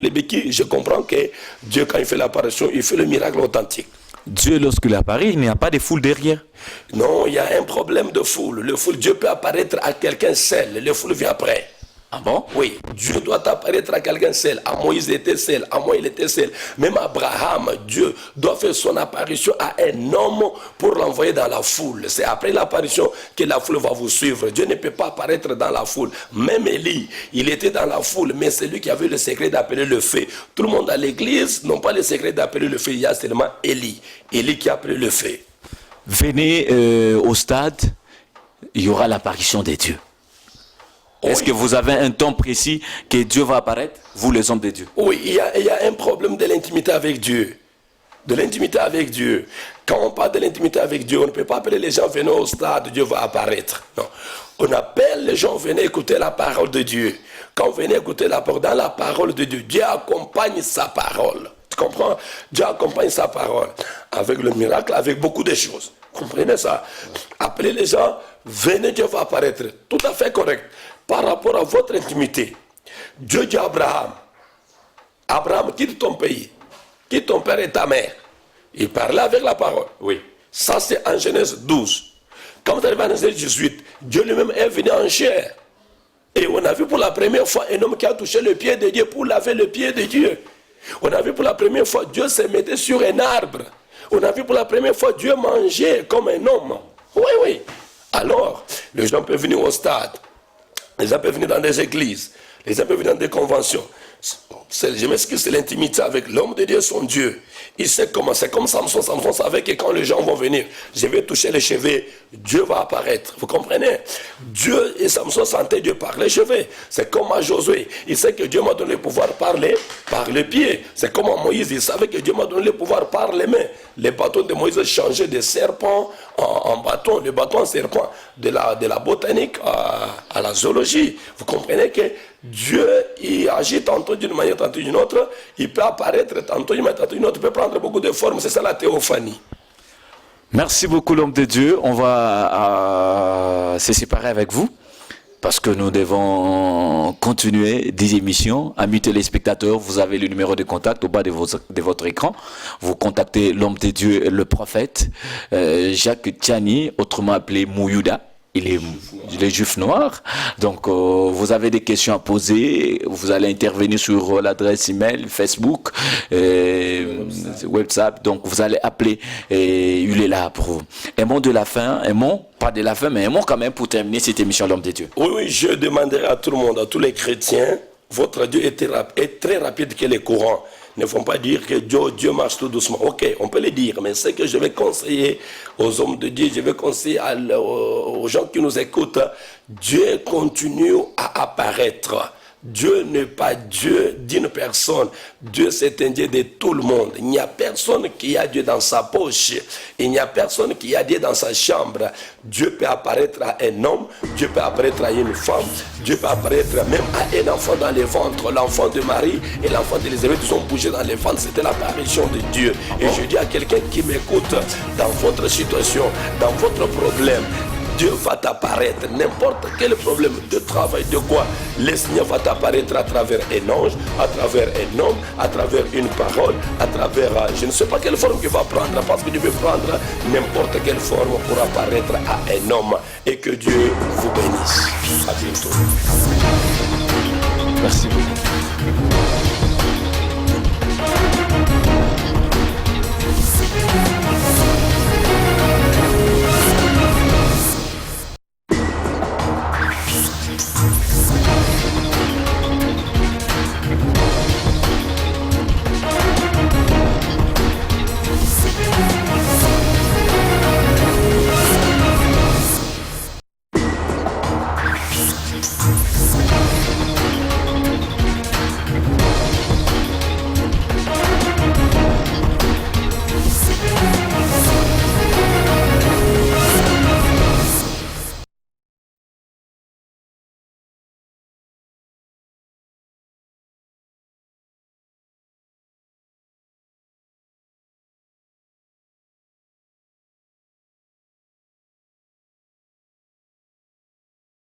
les béquilles, je comprends que Dieu, quand il fait l'apparition, il fait le miracle authentique. Dieu, lorsqu'il apparaît, il n'y a pas de foule derrière. Non, il y a un problème de foule. Dieu peut apparaître à quelqu'un seul. Le foule vient après. Ah bon? Oui, Dieu doit apparaître à quelqu'un seul. À Moïse, il était seul. À moi, il était seul. Même Abraham, Dieu doit faire son apparition à un homme pour l'envoyer dans la foule. C'est après l'apparition que la foule va vous suivre. Dieu ne peut pas apparaître dans la foule. Même Élie, il était dans la foule, mais c'est lui qui avait le secret d'appeler le feu. Tout le monde à l'église n'a pas le secret d'appeler le feu. Il y a seulement Élie. Élie qui a appelé le feu. Venez au stade, il y aura l'apparition des dieux. Est-ce que vous avez un temps précis que Dieu va apparaître, vous les hommes de Dieu? Oui, il y a un problème de l'intimité avec Dieu. De l'intimité avec Dieu. Quand on parle de l'intimité avec Dieu, on ne peut pas appeler les gens venez au stade, Dieu va apparaître. Non. On appelle les gens venez écouter la parole de Dieu. Quand vous venez écouter la parole, dans la parole de Dieu, Dieu accompagne sa parole. Tu comprends? Dieu accompagne sa parole avec le miracle, avec beaucoup de choses. Comprenez ça? Appelez les gens, venez, Dieu va apparaître. Tout à fait correct. Par rapport à votre intimité, Dieu dit à Abraham, Abraham, quitte ton pays, quitte ton père et ta mère. Il parlait avec la parole. Oui. Ça, c'est en Genèse 12. Quand vous arrivez en Genèse 18, Dieu lui-même est venu en chair. Et on a vu pour la première fois un homme qui a touché le pied de Dieu pour laver le pied de Dieu. On a vu pour la première fois Dieu se mettait sur un arbre. On a vu pour la première fois Dieu manger comme un homme. Oui, oui. Alors, les gens peuvent venir au stade. Les gens peuvent venir dans des églises. Les gens peuvent venir dans des conventions. Je m'excuse, c'est l'intimité avec l'homme de Dieu, son Dieu. Il sait comment, c'est comme Samson. Samson savait que quand les gens vont venir, je vais toucher les cheveux, Dieu va apparaître. Vous comprenez? Dieu et Samson sentaient Dieu par les cheveux. C'est comme à Josué. Il sait que Dieu m'a donné le pouvoir par les pieds. C'est comme à Moïse. Il savait que Dieu m'a donné le pouvoir par les mains. Les bâtons de Moïse changeaient de serpent en bâton, le bâton en serpent, de la botanique à la zoologie. Vous comprenez que Dieu, il agit tantôt d'une manière, tantôt d'une autre. Il peut apparaître tantôt d'une manière, tantôt d'une autre. Il peut prendre beaucoup de formes. C'est ça la théophanie. Merci beaucoup, l'homme de Dieu. On va se séparer avec vous parce que nous devons continuer des émissions. Amis téléspectateurs, vous avez le numéro de contact au bas de votre écran. Vous contactez l'homme de Dieu, le prophète Jacques Tchani, autrement appelé Mouyouda. Il est juif noir. Donc, vous avez des questions à poser. Vous allez intervenir sur l'adresse email, Facebook, WhatsApp. Donc, vous allez appeler et il est là pour vous. Un mot de la fin, un mot, pas de la fin, mais un mot quand même pour terminer cette émission L'Homme de Dieu. Oui, oui, je demanderai à tout le monde, à tous les chrétiens, votre Dieu est très rapide que les courants. Ne font pas dire que Dieu marche tout doucement. Ok, on peut le dire, mais ce que je vais conseiller aux hommes de Dieu, je vais conseiller aux gens qui nous écoutent, Dieu continue à apparaître. Dieu n'est pas Dieu d'une personne. Dieu, c'est un Dieu de tout le monde. Il n'y a personne qui a Dieu dans sa poche. Il n'y a personne qui a Dieu dans sa chambre. Dieu peut apparaître à un homme. Dieu peut apparaître à une femme. Dieu peut apparaître même à un enfant dans le ventre. L'enfant de Marie et l'enfant d'Élisabeth sont bougés dans les ventres. C'était l'apparition de Dieu. Et je dis à quelqu'un qui m'écoute, dans votre situation, dans votre problème, Dieu va t'apparaître, n'importe quel problème de travail, de quoi, le Seigneur va t'apparaître à travers un ange, à travers un homme, à travers une parole, à travers, je ne sais pas quelle forme qu'il va prendre, parce que Dieu peut prendre n'importe quelle forme pour apparaître à un homme, et que Dieu vous bénisse. À bientôt. Merci beaucoup.